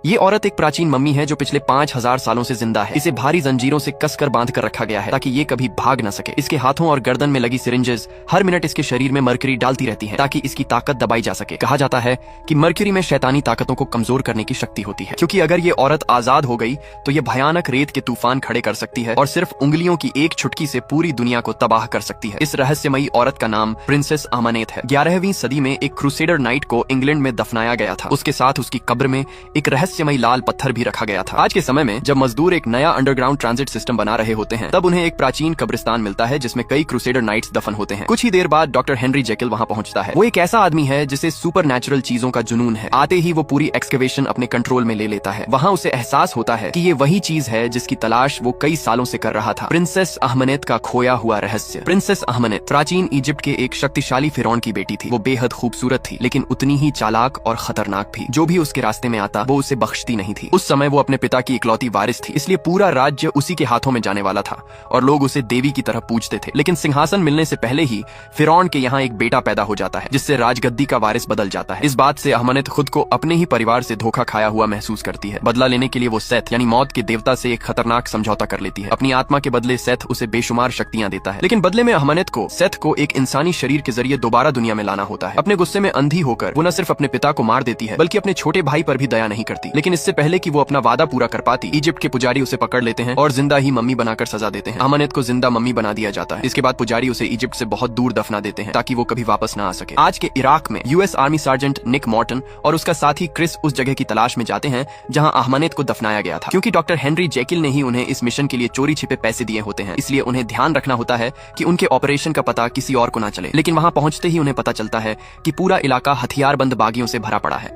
ये औरत एक प्राचीन मम्मी है जो पिछले 5000 सालों से जिंदा है। इसे भारी जंजीरों से कसकर बांध कर रखा गया है ताकि ये कभी भाग न सके। इसके हाथों और गर्दन में लगी सिरिंजेस हर मिनट इसके शरीर में मर्क्यूरी डालती रहती हैं ताकि इसकी ताकत दबाई जा सके। कहा जाता है कि मर्क्यूरी में शैतानी ताकतों को कमजोर करने की शक्ति होती है, क्योंकि अगर ये औरत आजाद हो गई तो ये भयानक रेत के तूफान खड़े कर सकती है और सिर्फ उंगलियों की एक छुटकी से पूरी दुनिया को तबाह कर सकती है। इस रहस्यमयी औरत का नाम प्रिंसेस अहमनेत है। 11वीं सदी में एक क्रूसेडर नाइट को इंग्लैंड में दफनाया गया था। उसके साथ उसकी कब्र में एक रहस्यमयी लाल पत्थर भी रखा गया था। आज के समय में जब मजदूर एक नया अंडरग्राउंड ट्रांजिट सिस्टम बना रहे होते हैं, तब उन्हें एक प्राचीन कब्रिस्तान मिलता है जिसमें कई क्रूसेडर नाइट्स दफन होते हैं। कुछ ही देर बाद डॉक्टर हेनरी जेकिल वहां पहुंचता है। वो एक ऐसा आदमी है जिसे सुपरनैचुरल चीजों का जुनून है। आते ही वो पूरी एक्सकवेशन अपने कंट्रोल में ले लेता है। वहां उसे एहसास होता है कि ये वही चीज है जिसकी तलाश वो कई सालों से कर रहा था, प्रिंसेस अहमनेत का खोया हुआ रहस्य। प्रिंसेस अहमनेत प्राचीन इजिप्ट के एक शक्तिशाली फिरौन की बेटी थी। वो बेहद खूबसूरत थी, लेकिन उतनी ही चालाक और खतरनाक भी। जो भी उसके रास्ते में आता वो उसे बख्शती नहीं थी। उस समय वो अपने पिता की इकलौती वारिस थी, इसलिए पूरा राज्य उसी के हाथों में जाने वाला था और लोग उसे देवी की तरह पूजते थे। लेकिन सिंहासन मिलने से पहले ही फिरौन के यहाँ एक बेटा पैदा हो जाता है, जिससे राजगद्दी का वारिस बदल जाता है। इस बात से अहमनेत खुद को अपने ही परिवार से धोखा खाया हुआ महसूस करती है। बदला लेने के लिए वो सेथ यानी मौत के देवता से एक खतरनाक समझौता कर लेती है। अपनी आत्मा के बदले सेथ उसे बेशुमार शक्तियां देता है, लेकिन बदले में अहमनेत को सेथ को एक इंसानी शरीर के जरिए दोबारा दुनिया में लाना होता है। अपने गुस्से में अंधी होकर वो न सिर्फ अपने पिता को मार देती है, बल्कि अपने छोटे भाई पर भी दया नहीं करती। लेकिन इससे पहले कि वो अपना वादा पूरा कर पाती, इजिप्ट के पुजारी उसे पकड़ लेते हैं और जिंदा ही मम्मी बनाकर सजा देते हैं। अहमनेत को जिंदा मम्मी बना दिया जाता है। इसके बाद पुजारी उसे इजिप्ट से बहुत दूर दफना देते हैं ताकि वो कभी वापस न आ सके। आज के इराक में यूएस आर्मी सार्जेंट निक मॉर्टन और उसका साथी क्रिस उस जगह की तलाश में जाते हैं जहां अहमनेत को दफनाया गया था। क्योंकि डॉक्टर हेनरी जेकिल ने ही उन्हें इस मिशन के लिए चोरी छिपे पैसे दिए होते हैं, इसलिए उन्हें ध्यान रखना होता है कि उनके ऑपरेशन का पता किसी और को ना चले। लेकिन वहां पहुंचते ही उन्हें पता चलता है कि पूरा इलाका हथियारबंद बागियों से भरा पड़ा है।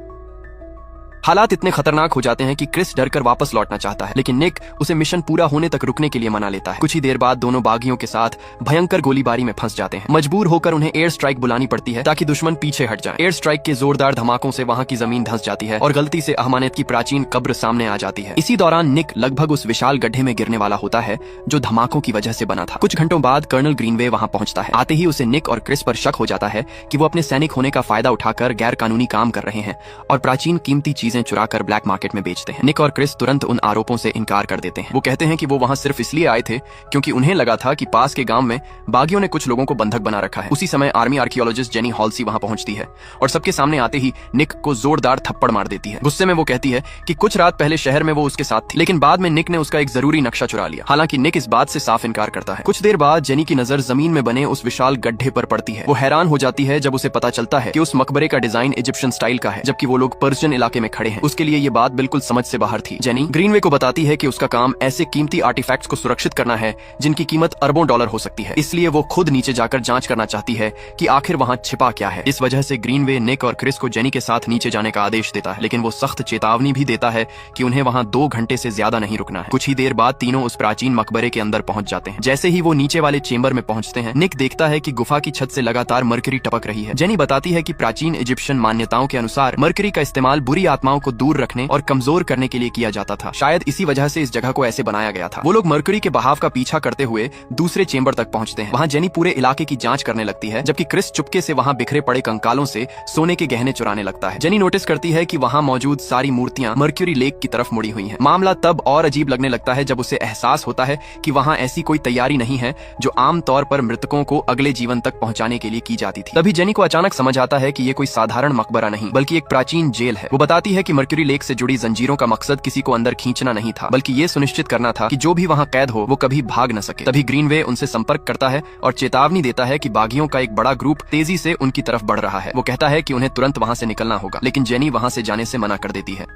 हालात इतने खतरनाक हो जाते हैं कि क्रिस डरकर वापस लौटना चाहता है, लेकिन निक उसे मिशन पूरा होने तक रुकने के लिए मना लेता है। कुछ ही देर बाद दोनों बागियों के साथ भयंकर गोलीबारी में फंस जाते हैं। मजबूर होकर उन्हें एयर स्ट्राइक बुलानी पड़ती है ताकि दुश्मन पीछे हट जाए। एयर स्ट्राइक के जोरदार धमाकों से वहां की जमीन धंस जाती है और गलती से अहमनेत की प्राचीन कब्र सामने आ जाती है। इसी दौरान निक लगभग उस विशाल गड्ढे में गिरने वाला होता है जो धमाकों की वजह से बना था। कुछ घंटों बाद कर्नल ग्रीनवे वहां पहुंचता है। आते ही उसे निक और क्रिस पर शक हो जाता है कि वो अपने सैनिक होने का फायदा उठाकर गैर कानूनी काम कर रहे हैं और प्राचीन कीमती चीजें चुराकर ब्लैक मार्केट में बेचते हैं। निक और क्रिस तुरंत उन आरोपों से इनकार कर देते हैं। वो कहते हैं कि वो वहां सिर्फ इसलिए आए थे क्योंकि उन्हें लगा था कि पास के गांव में बागियों ने कुछ लोगों को बंधक बना रखा है। उसी समय आर्मी आर्कियोलॉजिस्ट जेनी हॉल्सी वहां पहुंचती है और सबके सामने आते ही निक को जोरदार थप्पड़ मार देती है। गुस्से में वो कहती है कि कुछ रात पहले शहर में वो उसके साथ थी, लेकिन बाद में निक ने उसका एक जरूरी नक्शा चुरा लिया। हालांकि निक इस बात से साफ इनकार करता है। कुछ देर बाद जेनी की नजर जमीन में बने उस विशाल गड्ढे पर पड़ती है। वो हैरान हो जाती है जब उसे पता चलता है कि उस मकबरे का डिजाइन इजिप्शियन स्टाइल का है, जबकि वो लोग पर्शियन इलाके में खड़े हैं। उसके लिए ये बात बिल्कुल समझ से बाहर थी। जेनी ग्रीनवे को बताती है कि उसका काम ऐसे कीमती आर्टिफैक्ट्स को सुरक्षित करना है जिनकी कीमत अरबों डॉलर हो सकती है, इसलिए वो खुद नीचे जाकर जांच करना चाहती है कि आखिर वहां छिपा क्या है। इस वजह से ग्रीनवे निक और क्रिस को जेनी के साथ नीचे जाने का आदेश देता है, लेकिन वो सख्त चेतावनी भी देता है कि उन्हें वहां 2 घंटे से ज्यादा नहीं रुकना है। कुछ ही देर बाद तीनों उस प्राचीन मकबरे के अंदर पहुंच जाते हैं। जैसे ही वो नीचे वाले चेंबर में पहुंचते हैं, निक देखता है कि गुफा की छत से लगातार मरकरी टपक रही है। जेनी बताती है कि प्राचीन इजिप्शियन मान्यताओं के अनुसार मरकरी का इस्तेमाल बुरी आत्माओं को दूर रखने और कमजोर करने के लिए किया जाता था। शायद इसी वजह से इस जगह को ऐसे बनाया गया था। वो लोग मरकरी के बहाव का पीछा करते हुए दूसरे चेंबर तक पहुंचते हैं। वहां जेनी पूरे इलाके की जांच करने लगती है, जबकि क्रिस चुपके से वहां बिखरे पड़े कंकालों से सोने के गहने चुराने लगता है। जेनी नोटिस करती है कि वहां मौजूद सारी मूर्तियां मर्क्यूरी लेक की तरफ मुड़ी हुई हैं। मामला तब और अजीब लगने लगता है जब उसे एहसास होता है कि वहां ऐसी कोई तैयारी नहीं है जो आम तौर पर मृतकों को अगले जीवन तक पहुंचाने के लिए की जाती थी। तभी जेनी को अचानक समझ आता है कि ये कोई साधारण मकबरा नहीं बल्कि एक प्राचीन जेल है। वो बताती है कि मर्क्यूरी लेक से जुड़ी जंजीरों का मकसद किसी को अंदर खींचना नहीं था, बल्कि ये सुनिश्चित करना था कि जो भी वहां कैद हो वो कभी भाग न सके। तभी ग्रीनवे उनसे संपर्क करता है और चेतावनी देता है कि बागियों का एक बड़ा ग्रुप तेजी से उनकी तरफ बढ़ रहा है। वो कहता है कि उन्हें तुरंत वहां से निकलना होगा, लेकिन जेनी वहां से जाने से मना कर देती है।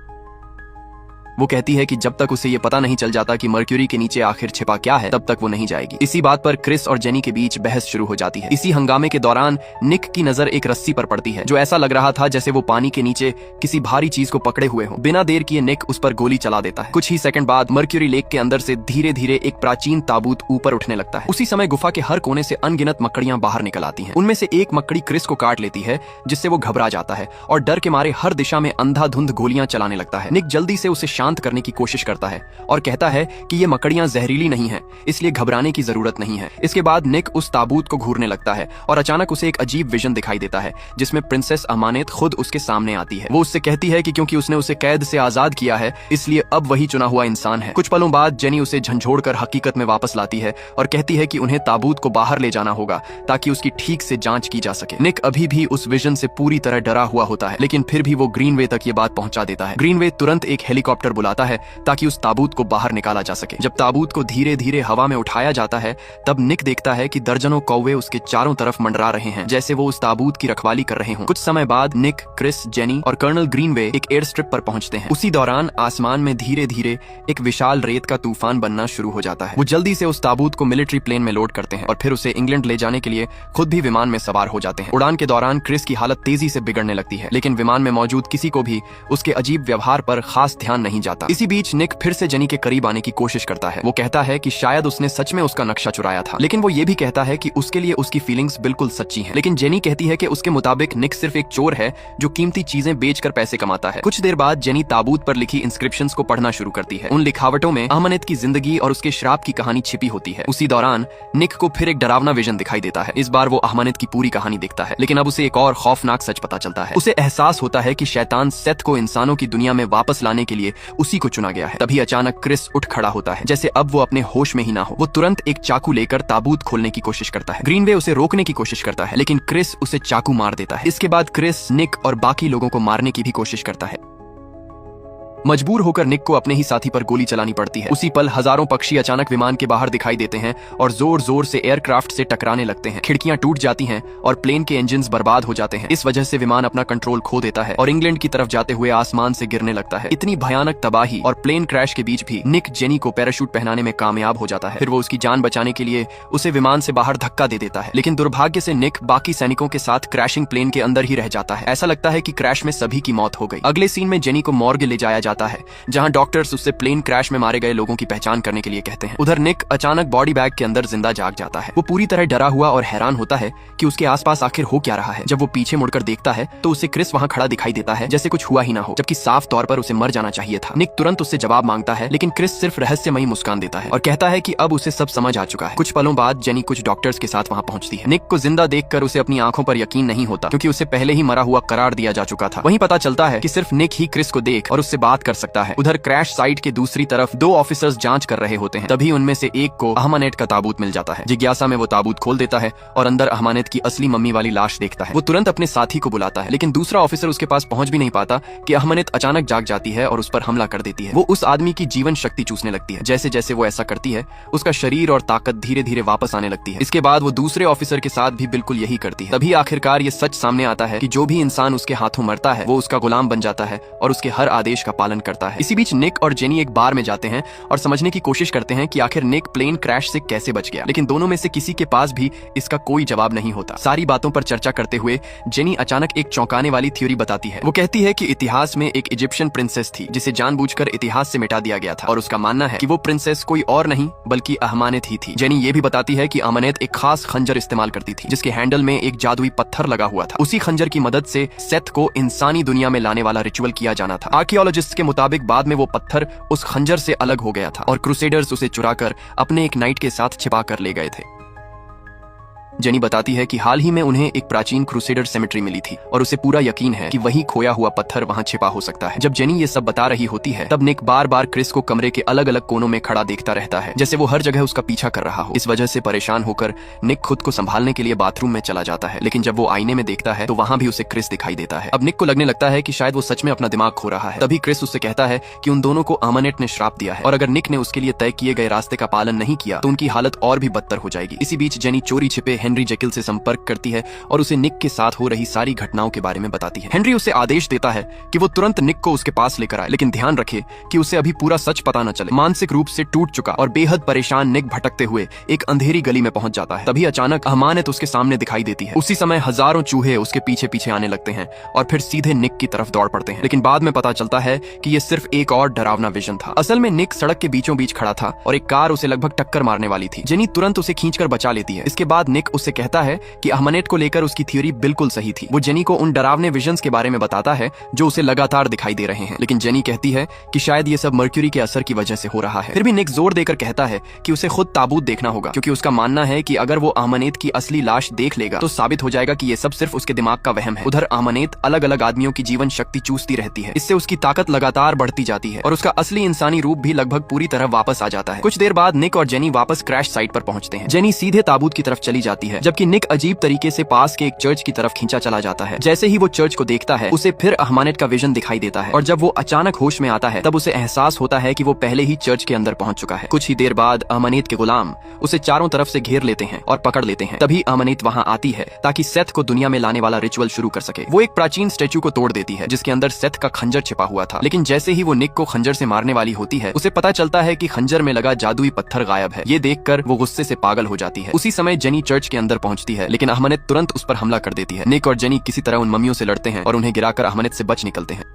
वो कहती है कि जब तक उसे ये पता नहीं चल जाता कि मर्क्यूरी के नीचे आखिर छिपा क्या है, तब तक वो नहीं जाएगी। इसी बात पर क्रिस और जेनी के बीच बहस शुरू हो जाती है। इसी हंगामे के दौरान निक की नजर एक रस्सी पर पड़ती है जो ऐसा लग रहा था जैसे वो पानी के नीचे किसी भारी चीज को पकड़े हुए हो। बिना देर किए निक उस पर गोली चला देता है। कुछ ही सेकंड बाद मर्क्यूरी लेक के अंदर से धीरे धीरे एक प्राचीन ताबूत ऊपर उठने लगता है। उसी समय गुफा के हर कोने से अनगिनत मकड़ियां बाहर निकल आती हैं। उनमें से एक मकड़ी क्रिस को काट लेती है, जिससे वो घबरा जाता है और डर के मारे हर दिशा में अंधाधुंध गोलियां चलाने लगता है। निक जल्दी से उसे शांत शांत करने की कोशिश करता है और कहता है कि ये मकड़ियां जहरीली नहीं हैं, इसलिए घबराने की जरूरत नहीं है। इसके बाद निक उस ताबूत को घूरने लगता है और अचानक उसे एक अजीब विजन दिखाई देता है जिसमें प्रिंसेस अमानत खुद उसके सामने आती है। वो उससे कहती है कि क्योंकि उसने उसे कैद से आजाद किया है इसलिए अब वही चुना हुआ इंसान है। कुछ पलों बाद जेनी उसे झंझोड़कर हकीकत में वापस लाती है और कहती है कि उन्हें ताबूत को बाहर ले जाना होगा ताकि उसकी ठीक से जांच की जा सके। निक अभी भी उस विजन से पूरी तरह डरा हुआ होता है, लेकिन फिर भी वो ग्रीनवे तक ये बात पहुंचा देता है। ग्रीनवे तुरंत एक हेलीकॉप्टर बुलाता है ताकि उस ताबूत को बाहर निकाला जा सके। जब ताबूत को धीरे धीरे हवा में उठाया जाता है तब निक देखता है कि दर्जनों कौवे उसके चारों तरफ मंडरा रहे हैं, जैसे वो उस ताबूत की रखवाली कर रहे हों। कुछ समय बाद निक, क्रिस, जेनी और कर्नल ग्रीनवे एक एयर स्ट्रिप पर पहुंचते हैं। उसी दौरान आसमान में धीरे धीरे एक विशाल रेत का तूफान बनना शुरू हो जाता है। वो जल्दी से उस ताबूत को मिलिट्री प्लेन में लोड करते हैं और फिर उसे इंग्लैंड ले जाने के लिए खुद भी विमान में सवार हो जाते हैं। उड़ान के दौरान क्रिस की हालत तेजी से बिगड़ने लगती है, लेकिन विमान में मौजूद किसी को भी उसके अजीब व्यवहार पर खास ध्यान नहीं जाता। इसी बीच निक फिर से जेनी के करीब आने की कोशिश करता है। वो कहता है कि शायद उसने सच में उसका नक्शा चुराया था, लेकिन वो ये भी कहता है कि उसके लिए उसकी फीलिंग्स बिल्कुल सच्ची हैं। लेकिन जेनी कहती है कि उसके मुताबिक निक सिर्फ एक चोर है जो कीमती चीजें बेचकर पैसे कमाता है। कुछ देर बाद जेनी ताबूत पर लिखी इंस्क्रिप्शंस को पढ़ना शुरू करती है। उन लिखावटों में अहमद की जिंदगी और उसके श्राप की कहानी छिपी होती है। उसी दौरान निक को फिर एक डरावना विजन दिखाई देता है। इस बार वो अहमद की पूरी कहानी देखता है, लेकिन अब उसे एक और खौफनाक सच पता चलता है। उसे एहसास होता है कि शैतान सेथ को इंसानों की दुनिया में वापस लाने के लिए उसी को चुना गया है। तभी अचानक क्रिस उठ खड़ा होता है, जैसे अब वो अपने होश में ही ना हो। वो तुरंत एक चाकू लेकर ताबूत खोलने की कोशिश करता है। ग्रीनवे उसे रोकने की कोशिश करता है, लेकिन क्रिस उसे चाकू मार देता है। इसके बाद क्रिस निक और बाकी लोगों को मारने की भी कोशिश करता है। मजबूर होकर निक को अपने ही साथी पर गोली चलानी पड़ती है। उसी पल हजारों पक्षी अचानक विमान के बाहर दिखाई देते हैं और जोर जोर से एयरक्राफ्ट से टकराने लगते हैं। खिड़कियां टूट जाती हैं और प्लेन के इंजन्स बर्बाद हो जाते हैं। इस वजह से विमान अपना कंट्रोल खो देता है और इंग्लैंड की तरफ जाते हुए आसमान से गिरने लगता है। इतनी भयानक तबाही और प्लेन क्रैश के बीच भी निक जेनी को पैराशूट पहनाने में कामयाब हो जाता है। फिर वो उसकी जान बचाने के लिए उसे विमान से बाहर धक्का दे देता है, लेकिन दुर्भाग्य से निक बाकी सैनिकों के साथ क्रैशिंग प्लेन के अंदर ही रह जाता है। ऐसा लगता है कि क्रैश में सभी की मौत हो गई। अगले सीन में जेनी को मॉर्ग ले जाया जाता है, जहां डॉक्टर्स उससे प्लेन क्रैश में मारे गए लोगों की पहचान करने के लिए कहते हैं। उधर निक अचानक बॉडी बैग के अंदर जिंदा जाग जाता है। वो पूरी तरह डरा हुआ और हैरान होता है कि उसके आसपास आखिर हो क्या रहा है। जब वो पीछे मुड़कर देखता है तो उसे क्रिस वहां खड़ा दिखाई देता है, जैसे कुछ हुआ ही ना हो, जबकि साफ तौर पर उसे मर जाना चाहिए था। निक तुरंत उससे जवाब मांगता है, लेकिन क्रिस सिर्फ रहस्यमयी मुस्कान देता है और कहता है कि अब उसे सब समझ आ चुका है। कुछ पलों बाद जेनी कुछ डॉक्टर्स के साथ वहां पहुंचती है। निक को जिंदा देखकर उसे अपनी आंखों पर यकीन नहीं होता, क्योंकि उसे पहले ही मरा हुआ करार दिया जा चुका था। वहीं पता चलता है कि सिर्फ निक ही क्रिस को देख और उससे बात कर सकता है। उधर क्रैश साइट के दूसरी तरफ दो ऑफिसर्स जांच कर रहे होते हैं। तभी उनमें से एक को अहमद का ताबूत मिल जाता है। जिज्ञासा में वो ताबूत खोल देता है और अंदर अहमद की असली मम्मी वाली लाश देखता है। वो तुरंत अपने साथी को बुलाता है, लेकिन दूसरा ऑफिसर उसके पास पहुंच भी नहीं पाता कि अहमद अचानक जाग जाती है और उस पर हमला कर देती है। वो उस आदमी की जीवन शक्ति चूसने लगती है। जैसे जैसे वो ऐसा करती है उसका शरीर और ताकत धीरे धीरे वापस आने लगती है। इसके बाद वो दूसरे ऑफिसर के साथ भी बिल्कुल यही करती है। तभी आखिरकार ये सच सामने आता है कि जो भी इंसान उसके हाथों मरता है वो उसका गुलाम बन जाता है और उसके हर आदेश का पालन करता है। इसी बीच निक और जेनी एक बार में जाते हैं और समझने की कोशिश करते हैं कि आखिर निक प्लेन क्रैश से कैसे बच गया, लेकिन दोनों में से किसी के पास भी इसका कोई जवाब नहीं होता। सारी बातों पर चर्चा करते हुए जेनी अचानक एक चौंकाने वाली थ्योरी बताती है। वो कहती है कि इतिहास में एक इजिप्शियन प्रिंसेस थी जिसे जानबूझकर इतिहास से मिटा दिया गया था और उसका मानना है कि वो प्रिंसेस कोई और नहीं बल्कि अहमद ही थी। जेनी ये भी बताती है कि अहमद एक खास खंजर इस्तेमाल करती थी जिसके हैंडल में एक जादुई पत्थर लगा हुआ था। उसी खंजर की मदद से सेथ को इंसानी दुनिया में लाने वाला रिचुअल किया जाना था। आर्कियोलॉजिस्ट के मुताबिक बाद में वो पत्थर उस खंजर से अलग हो गया था और क्रूसेडर्स उसे चुराकर अपने एक नाइट के साथ छिपा कर ले गए थे। जेनी बताती है कि हाल ही में उन्हें एक प्राचीन क्रूसेडर सेमेट्री मिली थी और उसे पूरा यकीन है कि वही खोया हुआ पत्थर वहां छिपा हो सकता है। जब जेनी ये सब बता रही होती है तब निक बार बार क्रिस को कमरे के अलग अलग कोनों में खड़ा देखता रहता है, जैसे वो हर जगह उसका पीछा कर रहा हो। इस वजह से परेशान होकर निक खुद को संभालने के लिए बाथरूम में चला जाता है, लेकिन जब वो आईने में देखता है तो वहां भी उसे क्रिस दिखाई देता है। अब निक को लगने लगता है कि शायद वो सच में अपना दिमाग खो रहा है। तभी क्रिस उससे कहता है कि उन दोनों को अहमद ने श्राप दिया है और अगर निक ने उसके लिए तय किए गए रास्ते का पालन नहीं किया तो उनकी हालत और भी बदतर हो जाएगी। इसी बीच जेनी चोरी छिपे हेनरी जेकिल से संपर्क करती है और उसे निक के साथ हो रही सारी घटनाओं के बारे में बताती है। हेनरी उसे आदेश देता है कि वो तुरंत निक को उसके पास लेकर आए, लेकिन ध्यान रखे कि उसे अभी पूरा सच पता न चले। मानसिक रूप से टूट चुका और बेहद परेशान निक भटकते हुए एक अंधेरी गली में पहुंच जाता है। तभी अचानक अहमद उसके सामने दिखाई देती है। उसी समय हजारों चूहे उसके पीछे पीछे आने लगते हैं और फिर सीधे निक की तरफ दौड़ पड़ते हैं, लेकिन बाद में पता चलता है कि ये सिर्फ एक और डरावना विजन था। असल में निक सड़क के बीचों बीच खड़ा था और एक कार उसे लगभग टक्कर मारने वाली थी। जेनी तुरंत उसे खींचकर बचा लेती है। इसके बाद निक उससे कहता है कि अहमनेट को लेकर उसकी थ्योरी बिल्कुल सही थी। वो जेनी को उन डरावने विजन्स के बारे में बताता है जो उसे लगातार दिखाई दे रहे हैं, लेकिन जेनी कहती है कि शायद ये सब मर्क्यूरी के असर की वजह से हो रहा है। फिर भी निक जोर देकर कहता है कि उसे खुद ताबूत देखना होगा, क्योंकि उसका मानना है कि अगर वो अहमनेत की असली लाश देख लेगा तो साबित हो जाएगा कि ये सब सिर्फ उसके दिमाग का वहम है। उधर अहमनेत अलग अलग आदमियों की जीवन शक्ति चूसती रहती है, इससे उसकी ताकत लगातार बढ़ती जाती है और उसका असली इंसानी रूप भी लगभग पूरी तरह वापस आ जाता है। कुछ देर बाद निक और जेनी वापस क्रैश साइट पर पहुंचते हैं। जेनी सीधे ताबूत की तरफ चली जाती है, जबकि निक अजीब तरीके से पास के एक चर्च की तरफ खींचा चला जाता है। जैसे ही वो चर्च को देखता है उसे फिर अहमनेत का विजन दिखाई देता है, और जब वो अचानक होश में आता है तब उसे एहसास होता है कि वो पहले ही चर्च के अंदर पहुंच चुका है। कुछ ही देर बाद अहमनेत के गुलाम उसे चारों तरफ से घेर लेते हैं और पकड़ लेते हैं। तभी अहमनेत वहां आती है ताकि सेथ को दुनिया में लाने वाला रिचुअल शुरू कर सके। वो एक प्राचीन स्टैचू को तोड़ देती है जिसके अंदर सेथ का खंजर छिपा हुआ था, लेकिन जैसे ही वो निक को खंजर से मारने वाली होती है उसे पता चलता है कि खंजर में लगा जादुई पत्थर गायब है। ये देखकर वो गुस्से से पागल हो जाती है। उसी समय जेनी चर्च के अंदर पहुंचती है, लेकिन अहमनेत तुरंत उस पर हमला कर देती है। निक और जेनी किसी तरह उन मम्मियों से लड़ते हैं और उन्हें गिराकर अहमनेत से बच निकलते हैं।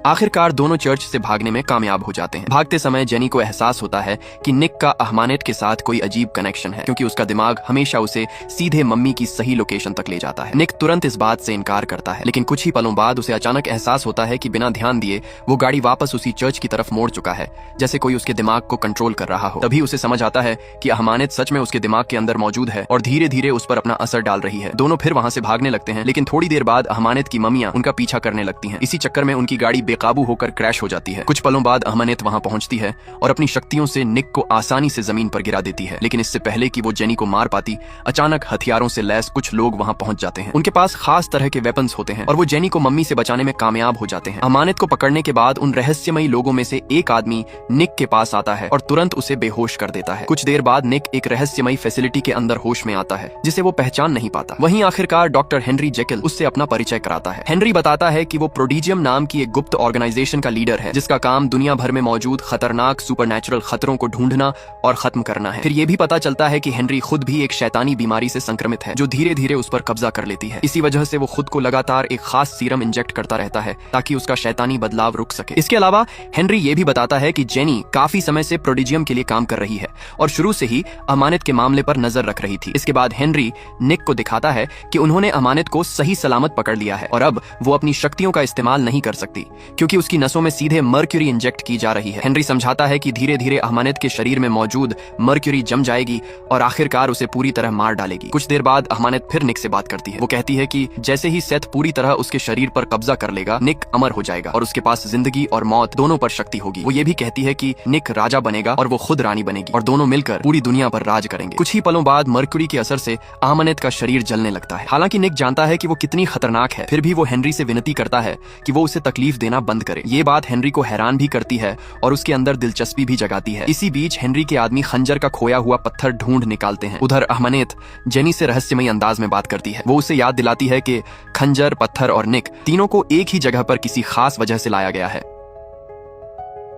आखिरकार दोनों चर्च से भागने में कामयाब हो जाते हैं। भागते समय जेनी को एहसास होता है कि निक का अहमनेत के साथ कोई अजीब कनेक्शन है, क्योंकि उसका दिमाग हमेशा उसे सीधे मम्मी की सही लोकेशन तक ले जाता है। निक तुरंत इस बात से इनकार करता है, लेकिन कुछ ही पलों बाद उसे अचानक एहसास होता है कि बिना ध्यान दिए वो गाड़ी वापस उसी चर्च की तरफ मोड़ चुका है, जैसे कोई उसके दिमाग को कंट्रोल कर रहा हो। तभी उसे समझ आता है कि अहमनेत सच में उसके दिमाग के अंदर मौजूद है और धीरे धीरे उस पर अपना असर डाल रही है। दोनों फिर वहां से भागने लगते हैं, लेकिन थोड़ी देर बाद अहमनेत की मम्मियां उनका पीछा करने लगती हैं। इसी चक्कर में उनकी गाड़ी बेकाबू होकर क्रैश हो जाती है। कुछ पलों बाद अहमनेत वहां पहुंचती है और अपनी शक्तियों से निक को आसानी से जमीन पर गिरा देती है, लेकिन इससे पहले कि वो जेनी को मार पाती, अचानक हथियारों से लैस कुछ लोग वहां पहुंच जाते हैं। उनके पास खास तरह के वेपन्स होते हैं और वो जेनी को मम्मी से बचाने में कामयाब हो जाते हैं। अहमनेत को पकड़ने के बाद उन रहस्यमयी लोगों में से एक आदमी निक के पास आता है और तुरंत उसे बेहोश कर देता है। कुछ देर बाद निक एक रहस्यमयी फैसिलिटी के अंदर होश में आता है जिसे वो पहचान नहीं पाता। वहीं आखिरकार डॉक्टर हेनरी जेकिल उससे अपना परिचय कराता है। हेनरी बताता है कि वो प्रोडिजियम नाम की एक गुप्त ऑर्गेनाइजेशन का लीडर है जिसका काम दुनिया भर में मौजूद खतरनाक सुपरनैचुरल खतरों को ढूंढना और खत्म करना है। फिर ये भी पता चलता है कि हेनरी खुद भी एक शैतानी बीमारी से संक्रमित है जो धीरे धीरे उस पर कब्जा कर लेती है। इसी वजह से वो खुद को लगातार एक खास सीरम इंजेक्ट करता रहता है ताकि उसका शैतानी बदलाव रुक सके। इसके अलावा हेनरी ये भी बताता है कि जेनी काफी समय से प्रोडिजियम के लिए काम कर रही है और शुरू से ही अमानत के मामले पर नजर रख रही थी। इसके बाद हेनरी निक को दिखाता है कि उन्होंने अमानत को सही सलामत पकड़ लिया है और अब वो अपनी शक्तियों का इस्तेमाल नहीं कर सकती, क्योंकि उसकी नसों में सीधे मर्क्यूरी इंजेक्ट की जा रही है। हेनरी समझाता है कि धीरे धीरे अहमनेत के शरीर में मौजूद मर्क्यूरी जम जाएगी और आखिरकार उसे पूरी तरह मार डालेगी। कुछ देर बाद अहमनेत फिर निक से बात करती है। वो कहती है कि जैसे ही सेथ पूरी तरह उसके शरीर पर कब्जा कर लेगा, निक अमर हो जाएगा और उसके पास जिंदगी और मौत दोनों पर शक्ति होगी। वो ये भी कहती है कि निक राजा बनेगा और वो खुद रानी बनेगी और दोनों मिलकर पूरी दुनिया पर राज करेंगे। कुछ ही पलों बाद मर्क्यूरी के असर से अहमनेत का शरीर जलने लगता है। हालांकि निक जानता है कि वो कितनी खतरनाक है, फिर भी वो हेनरी से विनती करता है कि वो उसे तकलीफ देना बंद करे। ये बात हेनरी को हैरान भी करती है और उसके अंदर दिलचस्पी भी जगाती है। इसी बीच हेनरी के आदमी खंजर का खोया हुआ पत्थर ढूंढ निकालते हैं। उधर अहमनेत जेनी से रहस्यमयी अंदाज में बात करती है। वो उसे याद दिलाती है कि खंजर, पत्थर और निक तीनों को एक ही जगह पर किसी खास वजह से लाया गया है।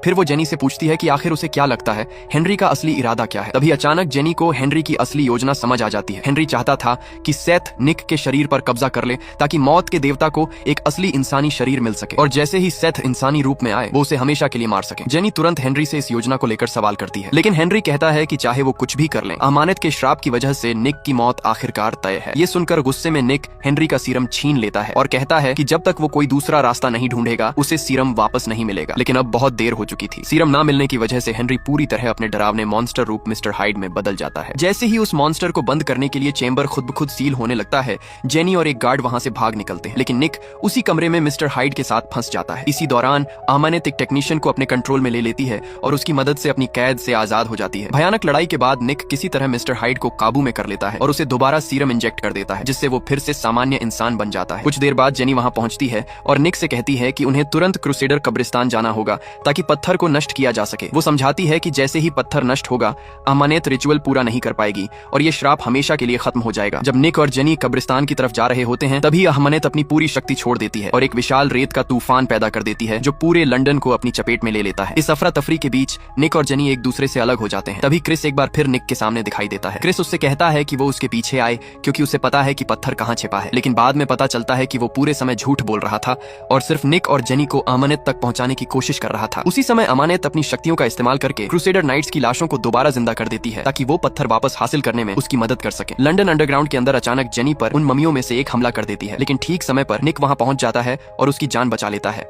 फिर वो जेनी से पूछती है कि आखिर उसे क्या लगता है हेनरी का असली इरादा क्या है। तभी अचानक जेनी को हेनरी की असली योजना समझ आ जाती है। हेनरी चाहता था कि सेथ निक के शरीर पर कब्जा कर ले ताकि मौत के देवता को एक असली इंसानी शरीर मिल सके और जैसे ही सेथ इंसानी रूप में आए वो उसे हमेशा के लिए मार सके। जेनी तुरंत हेनरी से इस योजना को लेकर सवाल करती है, लेकिन हेनरी कहता है कि चाहे वो कुछ भी कर ले, अमानत के श्राप की वजह से निक की मौत आखिरकार तय है। ये सुनकर गुस्से में निक हेनरी का सीरम छीन लेता है और कहता है कि जब तक वो कोई दूसरा रास्ता नहीं ढूंढेगा उसे सीरम वापस नहीं मिलेगा। लेकिन अब बहुत देर हो चुकी थी। सीरम ना मिलने की वजह से हेनरी पूरी तरह अपने डरावने मॉन्स्टर रूप मिस्टर हाइड में बदल जाता है। जैसे ही उस मॉन्स्टर को बंद करने के लिए चेंबर खुद ब खुद सील होने लगता है, जेनी और एक गार्ड वहां से भाग निकलते हैं, लेकिन निक उसी कमरे में मिस्टर हाइड के साथ फंस जाता है। इसी दौरान अमानत एक टेक्नीशियन को अपने कंट्रोल में ले लेती है और उसकी मदद से अपनी कैद से आजाद हो जाती है। भयानक लड़ाई के बाद निक किसी तरह मिस्टर हाइड को काबू में कर लेता है और उसे दोबारा सीरम इंजेक्ट कर देता है, जिससे वो फिर से सामान्य इंसान बन जाता है। कुछ देर बाद जेनी वहां पहुंचती है और निक से कहती है कि उन्हें तुरंत क्रूसेडर कब्रिस्तान जाना होगा ताकि पत्थर को नष्ट किया जा सके। वो समझाती है कि जैसे ही पत्थर नष्ट होगा, अमानत रिचुअल पूरा नहीं कर पाएगी और ये श्राप हमेशा के लिए खत्म हो जाएगा। जब निक और जेनी कब्रिस्तान की तरफ जा रहे होते हैं, तभी अमानत अपनी पूरी शक्ति छोड़ देती है और एक विशाल रेत का तूफान पैदा कर देती है जो पूरे लंदन को अपनी चपेट में ले लेता है। इस अफरा तफरी के बीच निक और जेनी एक दूसरे से अलग हो जाते हैं। तभी क्रिस एक बार फिर निक के सामने दिखाई देता है। क्रिस उससे कहता है कि वो उसके पीछे आए क्योंकि उसे पता है कि पत्थर कहाँ छिपा है, लेकिन बाद में पता चलता है कि वो पूरे समय झूठ बोल रहा था और सिर्फ निक और जेनी को अमानत तक पहुंचाने की कोशिश कर रहा था। उसी समय अमानत अपनी शक्तियों का इस्तेमाल करके क्रूसेडर नाइट्स की लाशों को दोबारा जिंदा कर देती है ताकि वो पत्थर वापस हासिल करने में उसकी मदद कर सके। लंदन अंडरग्राउंड के अंदर अचानक जेनी पर उन ममियों में से एक हमला कर देती है, लेकिन ठीक समय पर निक वहां पहुंच जाता है और उसकी जान बचा लेता है।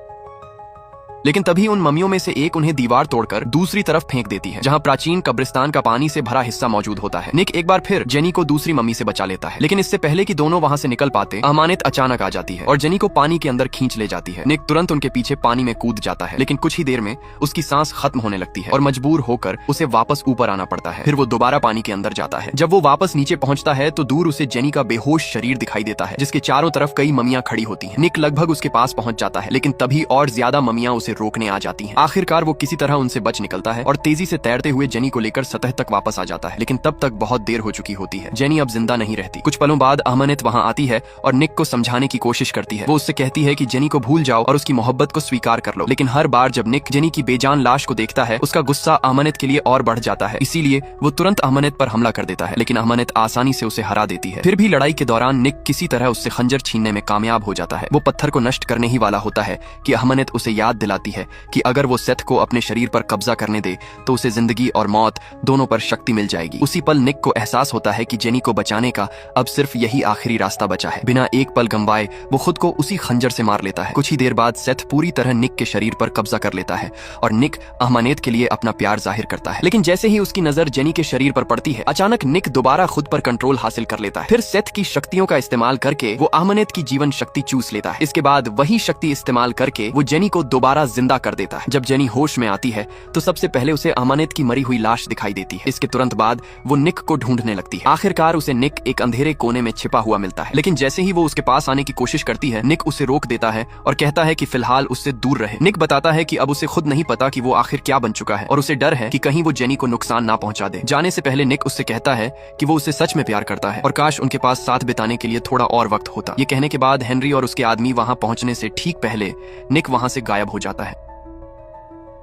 लेकिन तभी उन ममियों में से एक उन्हें दीवार तोड़कर दूसरी तरफ फेंक देती है, जहां प्राचीन कब्रिस्तान का पानी से भरा हिस्सा मौजूद होता है। निक एक बार फिर जेनी को दूसरी मम्मी से बचा लेता है, लेकिन इससे पहले कि दोनों वहां से निकल पाते, अमानत अचानक आ जाती है और जेनी को पानी के अंदर खींच ले जाती है। निक तुरंत उनके पीछे पानी में कूद जाता है, लेकिन कुछ ही देर में उसकी सांस खत्म होने लगती है और मजबूर होकर उसे वापस ऊपर आना पड़ता है। फिर वो दोबारा पानी के अंदर जाता है। जब वो वापस नीचे पहुंचता है तो दूर उसे जेनी का बेहोश शरीर दिखाई देता है, जिसके चारों तरफ कई ममियां खड़ी होती हैं। निक लगभग उसके पास पहुंच जाता है, लेकिन तभी और ज्यादा ममियां उसे रोकने आ जाती हैं। आखिरकार वो किसी तरह उनसे बच निकलता है और तेजी से तैरते हुए जेनी को लेकर सतह तक वापस आ जाता है, लेकिन तब तक बहुत देर हो चुकी होती है। जेनी अब जिंदा नहीं रहती। कुछ पलों बाद अमानत वहां आती है और निक को समझाने की कोशिश करती है। वो उससे कहती है कि जेनी को भूल जाओ और उसकी मोहब्बत को स्वीकार कर लो, लेकिन हर बार जब निक जेनी की बेजान लाश को देखता है, उसका गुस्सा अमानत के लिए और बढ़ जाता है। इसीलिए वो तुरंत अमानत पर हमला कर देता है, लेकिन अमानत आसानी से उसे हरा देती है। फिर भी लड़ाई के दौरान निक किसी तरह उससे खंजर छीनने में कामयाब हो जाता है। वो पत्थर को नष्ट करने ही वाला होता है कि अमानत उसे याद दिलाती है कि अगर वो सेथ को अपने शरीर पर कब्जा करने दे तो उसे जिंदगी और मौत दोनों पर शक्ति मिल जाएगी। उसी पल निक को एहसास होता है कि जेनी को बचाने का अब सिर्फ यही आखिरी रास्ता बचा है। बिना एक पल गंवाए वो खुद को उसी खंजर से मार लेता है। कुछ ही देर बाद सेथ पूरी तरह निक के शरीर पर कब्जा कर लेता है और निक अमानत के लिए अपना प्यार जाहिर करता है, लेकिन जैसे ही उसकी नजर जेनी के शरीर पर पड़ती है, अचानक निक दोबारा खुद पर कंट्रोल हासिल कर लेता है। फिर सेथ की शक्तियों का इस्तेमाल करके वो अमानत की जीवन शक्ति चूस लेता है। इसके बाद वही शक्ति इस्तेमाल करके वो जेनी को दोबारा जिंदा कर देता है। जब जेनी होश में आती है तो सबसे पहले उसे अमानत की मरी हुई लाश दिखाई देती है। इसके तुरंत बाद वो निक को ढूंढने लगती है। आखिरकार उसे निक एक अंधेरे कोने में छिपा हुआ मिलता है, लेकिन जैसे ही वो उसके पास आने की कोशिश करती है, निक उसे रोक देता है और कहता है कि फिलहाल उससे दूर रहे। निक बताता है कि अब उसे खुद नहीं पता कि वो आखिर क्या बन चुका है और उसे डर है कि कहीं वो जेनी को नुकसान ना पहुंचा दे। जाने से पहले निक उससे कहता है कि वो उसे सच में प्यार करता है और काश उनके पास साथ बिताने के लिए थोड़ा और वक्त होता। ये कहने के बाद हेनरी और उसके आदमी वहां पहुंचने से ठीक पहले निक वहां से गायब हो जाता है।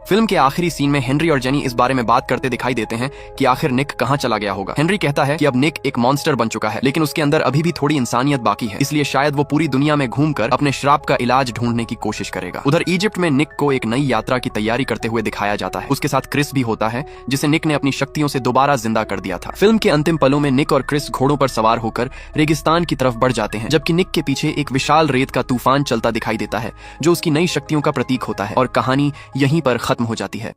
फिल्म के आखिरी सीन में हेनरी और जेनी इस बारे में बात करते दिखाई देते हैं कि आखिर निक कहां चला गया होगा। हेनरी कहता है कि अब निक एक मॉन्स्टर बन चुका है, लेकिन उसके अंदर अभी भी थोड़ी इंसानियत बाकी है, इसलिए शायद वो पूरी दुनिया में घूमकर अपने श्राप का इलाज ढूंढने की कोशिश करेगा। उधर इजिप्ट में निक को एक नई यात्रा की तैयारी करते हुए दिखाया जाता है। उसके साथ क्रिस भी होता है, जिसे निक ने अपनी शक्तियों से दोबारा जिंदा कर दिया था। फिल्म के अंतिम पलों में निक और क्रिस घोड़ों पर सवार होकर रेगिस्तान की तरफ बढ़ जाते हैं, जबकि निक के पीछे एक विशाल रेत का तूफान चलता दिखाई देता है, जो उसकी नई शक्तियों का प्रतीक होता है और कहानी यहीं पर खत्म हो जाती है।